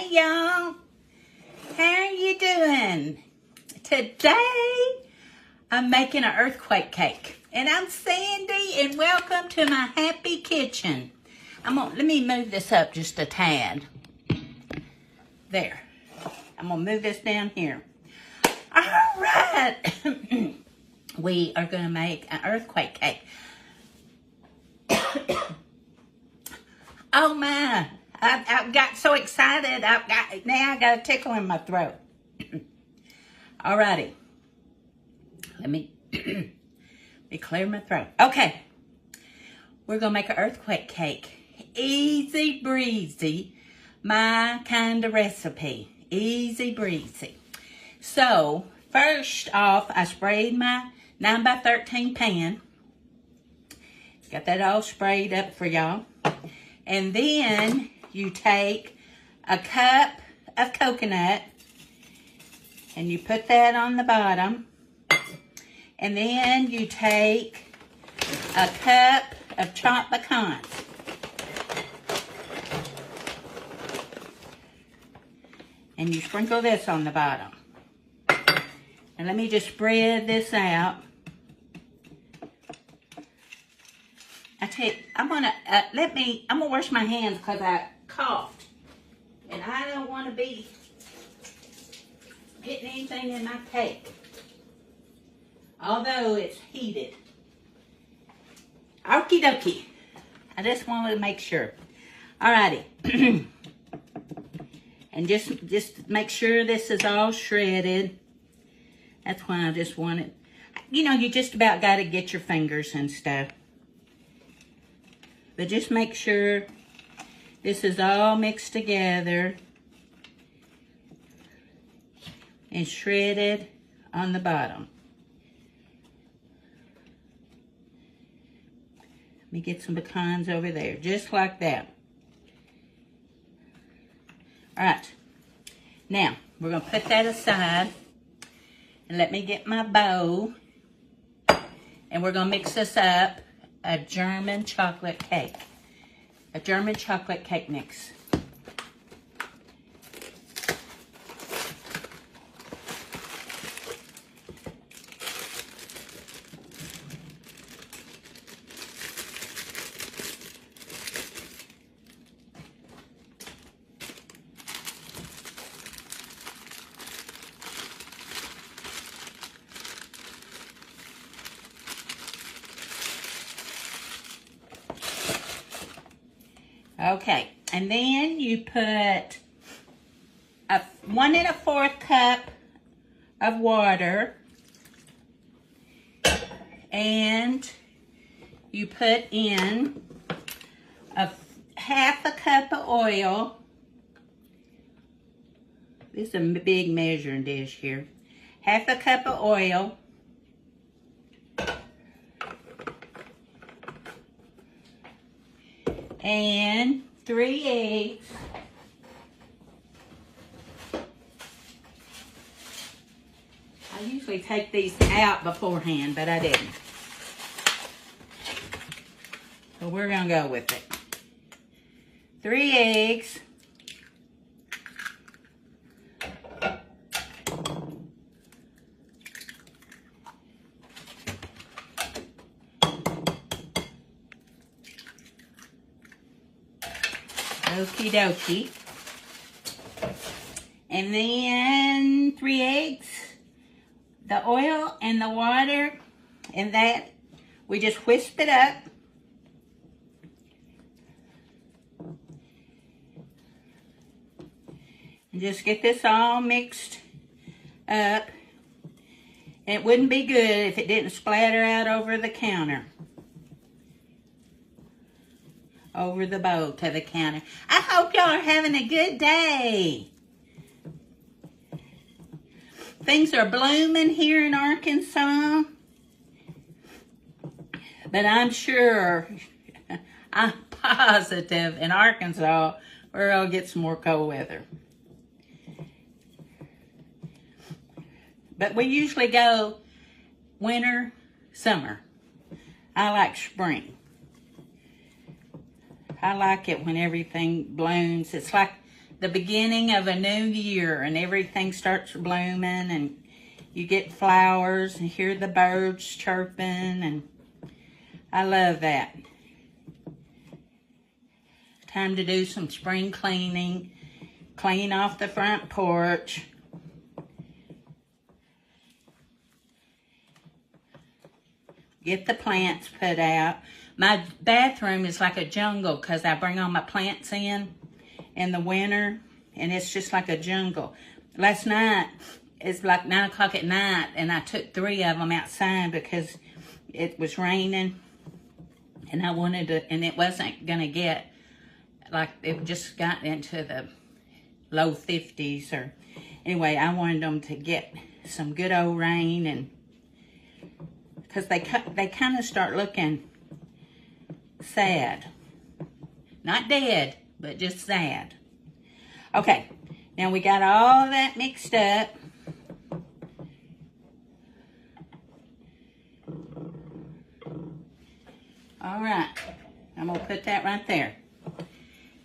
y'all. How are you doing? Today, I'm making an earthquake cake. And I'm Sandy, and welcome to my happy kitchen. Let me move this up just a tad. There. I'm going to move this down here. All right. We are going to make an earthquake cake. Oh my, I got so excited. Now I got a tickle in my throat. Alrighty. Let me clear my throat. Okay. We're going to make an earthquake cake. Easy breezy. My kind of recipe. Easy breezy. So, first off, I sprayed my 9x13 pan. Got that all sprayed up for y'all. And then you take a cup of coconut and you put that on the bottom. And then you take a cup of chopped pecans. And you sprinkle this on the bottom. And let me just spread this out. I'm gonna wash my hands because I coughed, and I don't want to be getting anything in my cake, although it's heated. Okie dokie. I just wanted to make sure. Alrighty, and just make sure this is all shredded. That's why I just wanted. You know, you just about got to get your fingers and stuff. But just make sure this is all mixed together and shredded on the bottom. Let me get some pecans over there, just like that. All right. Now, we're going to put that aside. And let me get my bowl. And we're going to mix this up. A German chocolate cake. A German chocolate cake mix. Okay, and then you put a 1 1/4 cup of water, and you put in half a cup of oil. This is a big measuring dish here. Half a cup of oil. And 3 eggs. I usually take these out beforehand, but I didn't. So we're going to go with it. 3 eggs. Okie dokie. And then 3 eggs, the oil and the water, and that we just whisk it up. And just get this all mixed up. And it wouldn't be good if it didn't splatter out over the counter. Over the bowl to the counter. I hope y'all are having a good day. Things are blooming here in Arkansas. But I'm sure, I'm positive in Arkansas we're going to get some more cold weather. But we usually go winter, summer. I like spring. I like it when everything blooms. It's like the beginning of a new year and everything starts blooming and you get flowers and hear the birds chirping, and I love that. Time to do some spring cleaning, clean off the front porch. Get the plants put out. My bathroom is like a jungle because I bring all my plants in the winter, and it's just like a jungle. Last night, it's like 9 o'clock at night, and I took 3 of them outside because it was raining, and I wanted to, and it wasn't going to get, like, it just got into the low 50s, or, anyway, I wanted them to get some good old rain, and, because they kind of start looking sad. Not dead, but just sad. Okay, now we got all that mixed up. All right, I'm gonna put that right there.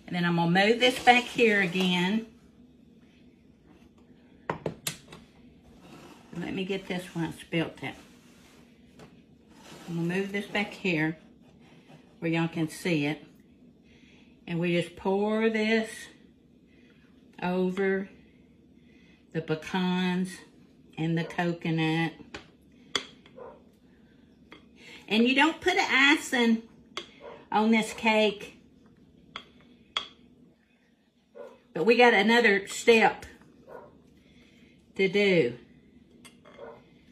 And then I'm gonna move this back here again. Let me get this one, I spilt it. I'm gonna move this back here where y'all can see it. And we just pour this over the pecans and the coconut. And you don't put an icing on this cake. But we got another step to do.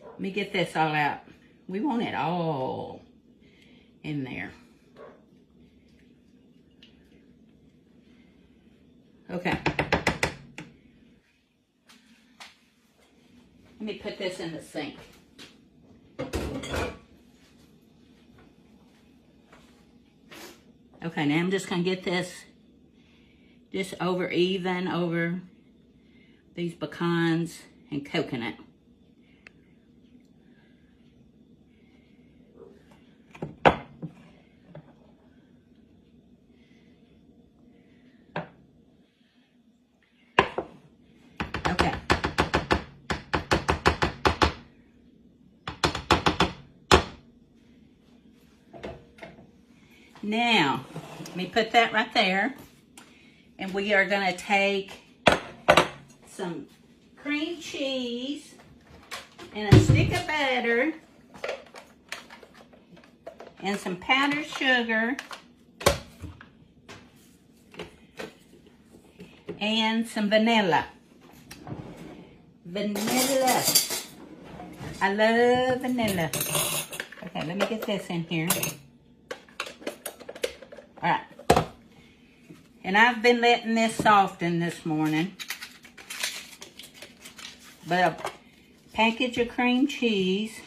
Let me get this all out. We want it all in there. Okay. Let me put this in the sink. Okay, now I'm just going to get this just even over these pecans and coconut. Okay. Now, let me put that right there. And we are going to take some cream cheese and a stick of butter and some powdered sugar and some vanilla. Vanilla. I love vanilla. Okay, let me get this in here. All right. And I've been letting this soften this morning. But a package of cream cheese.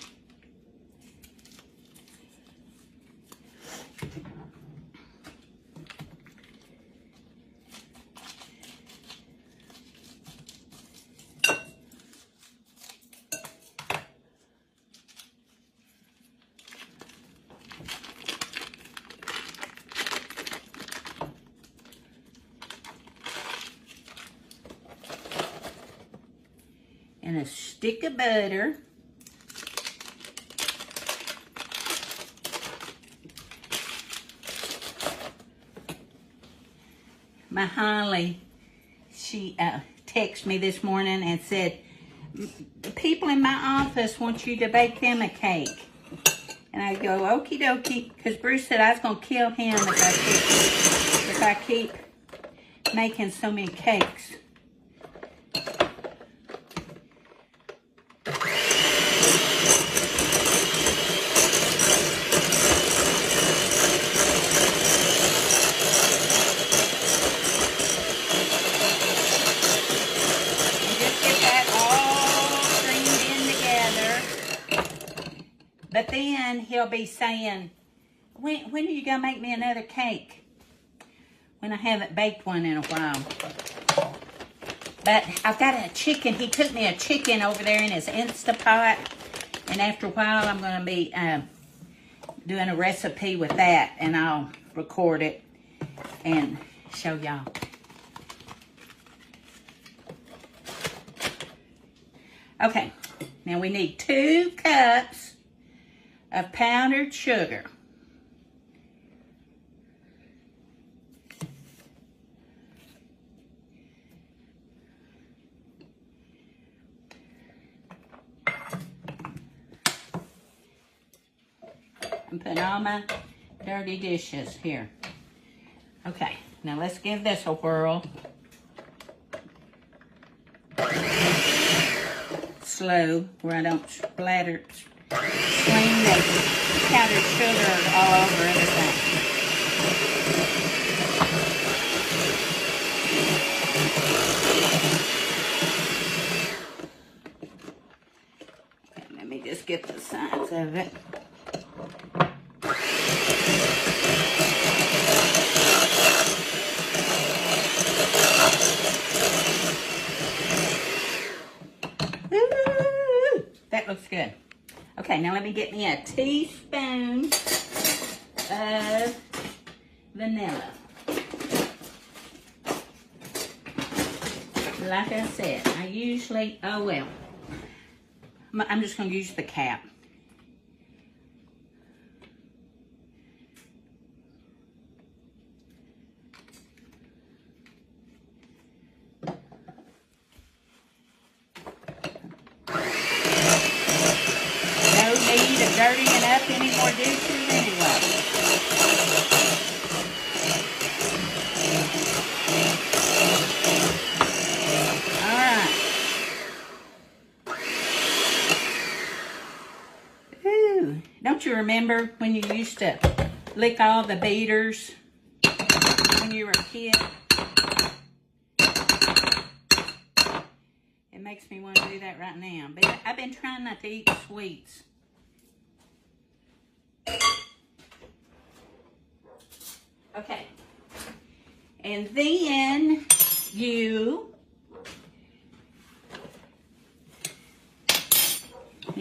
And a stick of butter. My Holly, she texted me this morning and said, the people in my office want you to bake them a cake. And I go, okie dokie, because Bruce said I was going to kill him if I keep making so many cakes. But then he'll be saying, when are you going to make me another cake? When I haven't baked one in a while. But I've got a chicken. He took me a chicken over there in his Instapot. And after a while, I'm going to be doing a recipe with that. And I'll record it and show y'all. Okay, now we need 2 cups of powdered sugar. I'm putting all my dirty dishes here. Okay, now let's give this a whirl. Slow, where I don't splatter, swing the powdered sugar all over everything. Okay, let me just get the sides of it. That looks good. Okay, now let me get me a teaspoon of vanilla. Like I said, I usually, oh well, I'm just going to use the cap. Dirtying up any more dishes anyway. All right. Ooh, don't you remember when you used to lick all the beaters when you were a kid? It makes me want to do that right now. But I've been trying not to eat sweets. Okay, and then you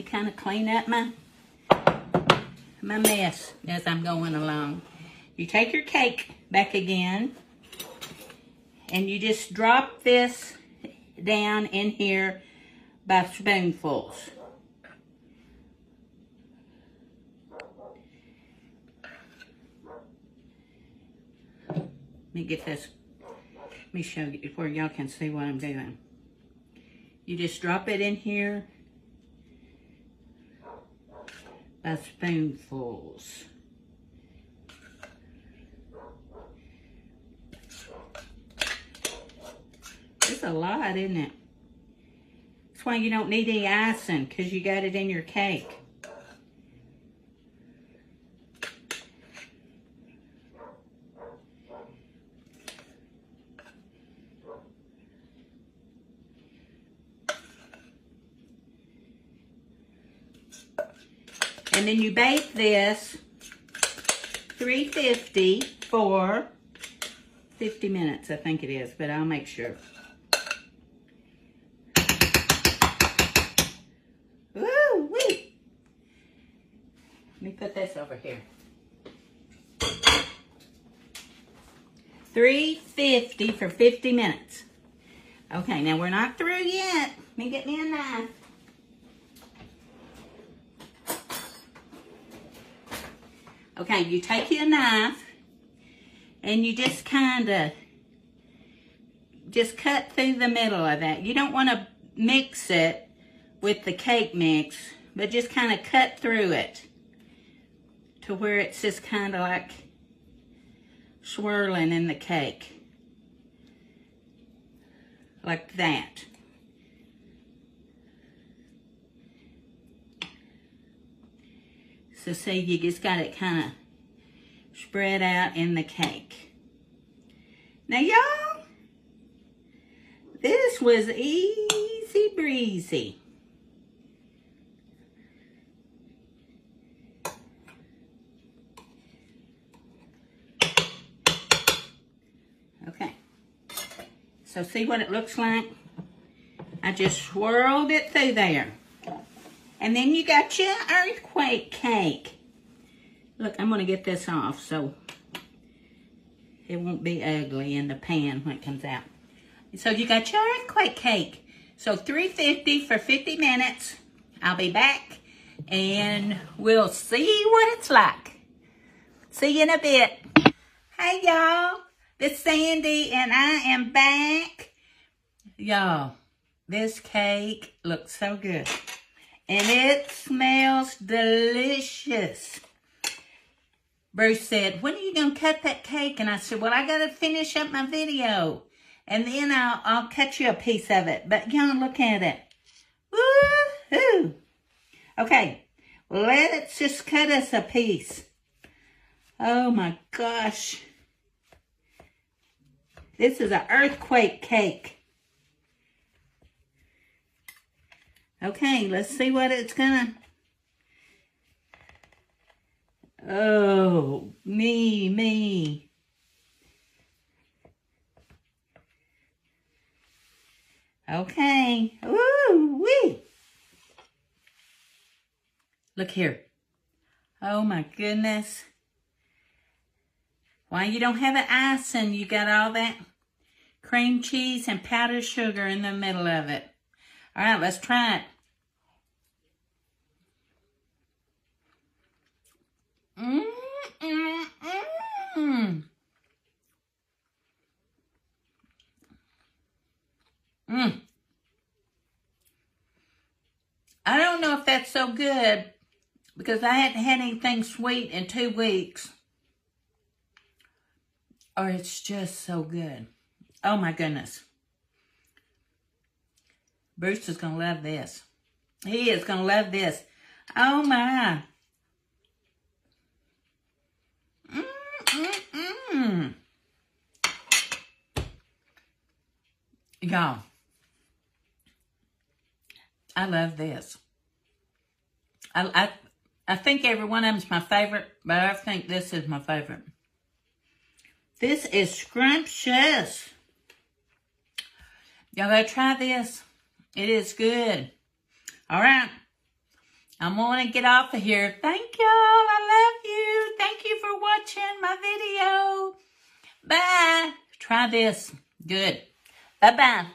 kind of clean up my mess as I'm going along. You take your cake back again, and you just drop this down in here by spoonfuls. Let me get this, let me show you where y'all can see what I'm doing. You just drop it in here by spoonfuls. It's a lot, isn't it? That's why you don't need any icing, because you got it in your cake. And then you bake this 350 for 50 minutes, I think it is, but I'll make sure. Woo-wee! Let me put this over here. 350 for 50 minutes. Okay, now we're not through yet. Let me get me a knife. Okay, you take your knife and you just kind of cut through the middle of that. You don't want to mix it with the cake mix, but just kind of cut through it to where it's just kind of like swirling in the cake. Like that. So see, you just got it kind of spread out in the cake. Now y'all, this was easy breezy. Okay, so see what it looks like? I just swirled it through there. And then you got your earthquake cake. Look, I'm going to get this off so it won't be ugly in the pan when it comes out. So you got your earthquake cake. So 350 for 50 minutes. I'll be back and we'll see what it's like. See you in a bit. Hey y'all, this is Sandy and I am back. Y'all, this cake looks so good. And it smells delicious. Bruce said, when are you going to cut that cake? And I said, well, I got to finish up my video. And then I'll cut you a piece of it. But y'all look at it. Woo-hoo. Okay, let's just cut us a piece. Oh my gosh. This is an earthquake cake. Okay, let's see what it's gonna... Oh, me. Okay. Ooh-wee. Look here. Oh my goodness. Why you don't have an icing? You got all that cream cheese and powdered sugar in the middle of it. All right, let's try it. I don't know if that's so good because I hadn't had anything sweet in 2 weeks. Or it's just so good. Oh my goodness. Bruce is going to love this. He is going to love this. Oh my. Y'all, I love this. I think every one of them is my favorite, but I think this is my favorite. This is scrumptious. Y'all gotta try this. It is good. All right. I'm going to get off of here. Thank y'all. I love you. Thank you for watching my video. Bye. Try this. Good. Bye-bye.